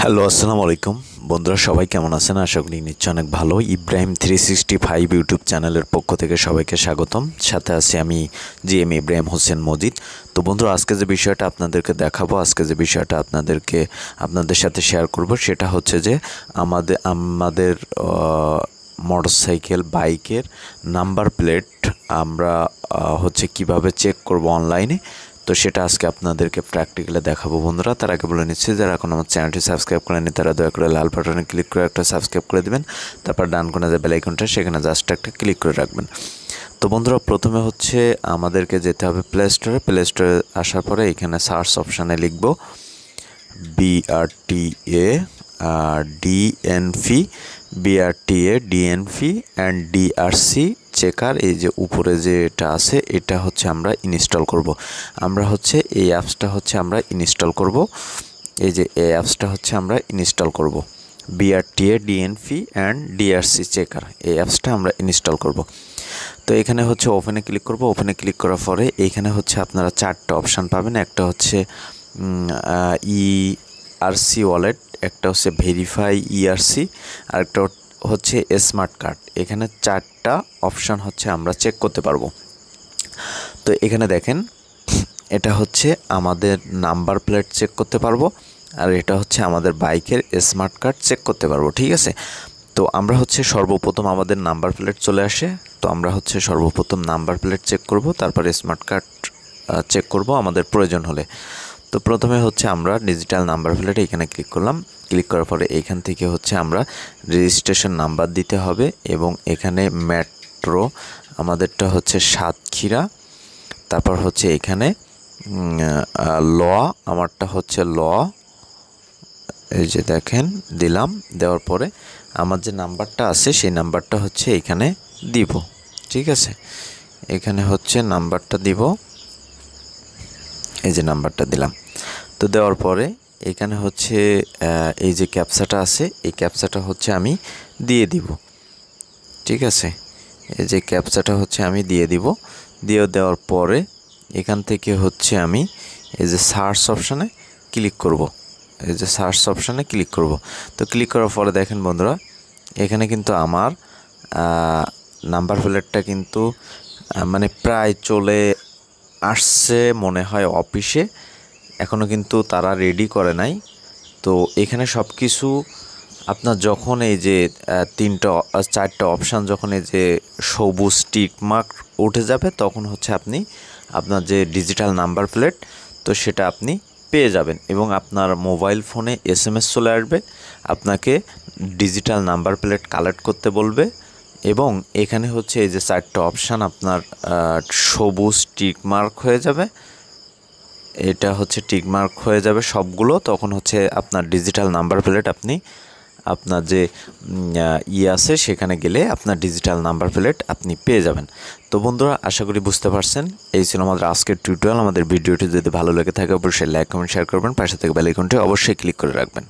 Hello, আসসালামু আলাইকুম বন্ধুরা, সবাই কেমন আছেন? আশা করি নিশ্চয় অনেক ভালো। ইব্রাহিম 365 ইউটিউব চ্যানেলের পক্ষ থেকে সবাইকে স্বাগতম। সাথে আছি আমি জিএম ইব্রাহিম হোসেন মজিদ। তো বন্ধুরা, আজকে যে বিষয়টা আপনাদেরকে দেখাবো, আজকে যে বিষয়টা আপনাদের সাথে শেয়ার করব, সেটা হচ্ছে যে আমাদের মোটরসাইকেল বাইকের নাম্বার প্লেট আমরা কিভাবে চেক করব অনলাইনে। তো সেটা আজকে আপনাদেরকে প্র্যাকটিক্যালি দেখাবো বন্ধুরা। তার আগে বলে নিচ্ছি, যারা এখন আমার চ্যানেলটি সাবস্ক্রাইব করেনি তারা দয়া করে লাল বাটনে ক্লিক করে একটা সাবস্ক্রাইব করে দিবেন। তারপর ডান কোণে যে বেল আইকনটা, সেখানে জাস্ট একটা ক্লিক করে রাখবেন। তো বন্ধুরা, প্রথমে আমাদেরকে যেতে হবে প্লে স্টোরে আসার পরে এখানে সার্চ অপশানে লিখব BRTA অ্যান্ড DRC চেকার। এই যে উপরে যেটা আছে, এটা আমরা ইনস্টল করব। আমরা এই অ্যাপসটা আমরা ইনস্টল করব। এই যে এই অ্যাপসটা আমরা ইনস্টল করব, BRTA অ্যান্ড DRC চেকার। এই অ্যাপসটা আমরা ইনস্টল করব। তো এখানে ওপেনে ক্লিক করব। ওপেনে ক্লিক করার পরে এইখানে আপনারা চারটা অপশান পাবেন। একটা ERC ওয়ালেট, একটা ভেরিফাই ERC, আর একটা স্মার্ট কার্ড। এখানে চারটা অপশান আমরা চেক করতে পারবো। তো এখানে দেখেন, এটা আমাদের নাম্বার প্লেট চেক করতে পারবো, আর এটা আমাদের বাইকের স্মার্ট কার্ড চেক করতে পারবো। ঠিক আছে। তো আমরা সর্বপ্রথম আমাদের নাম্বার প্লেট চলে আসে। তো আমরা সর্বপ্রথম নাম্বার প্লেট চেক করব, তারপরে স্মার্ট কার্ড চেক করব আমাদের প্রয়োজন হলে। তো প্রথমে আমরা ডিজিটাল নাম্বার প্লেটে এখানে ক্লিক করলাম। ক্লিক করার পরে এখান থেকে আমরা রেজিস্ট্রেশন নাম্বার দিতে হবে, এবং এখানে মেট্রো আমাদেরটা সাতক্ষীরা। তারপর এখানে ল, আমারটা ল। এই যে দেখেন, দিলাম। দেওয়ার পরে আমার যে নাম্বারটা আছে সেই নাম্বারটা এখানে দিব। ঠিক আছে, এখানে নাম্বারটা দিব। এই যে নাম্বারটা দিলাম। তো দেওয়ার পরে এখানে এই যে ক্যাপচাটা আছে, এই ক্যাপচাটা আমি দিয়ে দিব। ঠিক আছে, এই যে ক্যাপচাটা আমি দিয়ে দিব। দেওয়ার পরে এখান থেকে আমি এই যে সার্চ অপশানে ক্লিক করব। এই যে সার্চ অপশানে ক্লিক করব। তো ক্লিক করার পরে দেখেন বন্ধুরা, এখানে কিন্তু আমার নাম্বার প্লেটটা কিন্তু মানে প্রায় চলে আসছে মনে হয় অফিসে। এখনও কিন্তু তারা রেডি করে নাই। তো এখানে সব কিছু আপনার যখন এই যে চারটা অপশান যখন এই যে সবুজ টিক মার্ক উঠে যাবে, তখন আপনি আপনার যে ডিজিটাল নাম্বার প্লেট, তো সেটা আপনি পেয়ে যাবেন, এবং আপনার মোবাইল ফোনে SMS চলে আসবে, আপনাকে ডিজিটাল নাম্বার প্লেট কালেক্ট করতে বলবে। এবং এখানে এই যে চারটা অপশান আপনার সবুজ টিক মার্ক হয়ে যাবে। এটা টিক মার্ক হয়ে যাবে সবগুলো। তখন আপনার ডিজিটাল নাম্বার প্লেট আপনি আপনার যে আছে সেখানে গেলে আপনার ডিজিটাল নাম্বার প্লেট আপনি পেয়ে যাবেন। তো বন্ধুরা, আশা করি বুঝতে পারছেন। এই ছিল আমাদের আজকের টিউটোরিয়াল। আমাদের ভিডিওটি যদি ভালো লেগে থাকে অবশ্যই লাইক, কমেন্ট, শেয়ার করবেন। পাশে থেকে বেল আইকনটি অবশ্যই ক্লিক করে রাখবেন।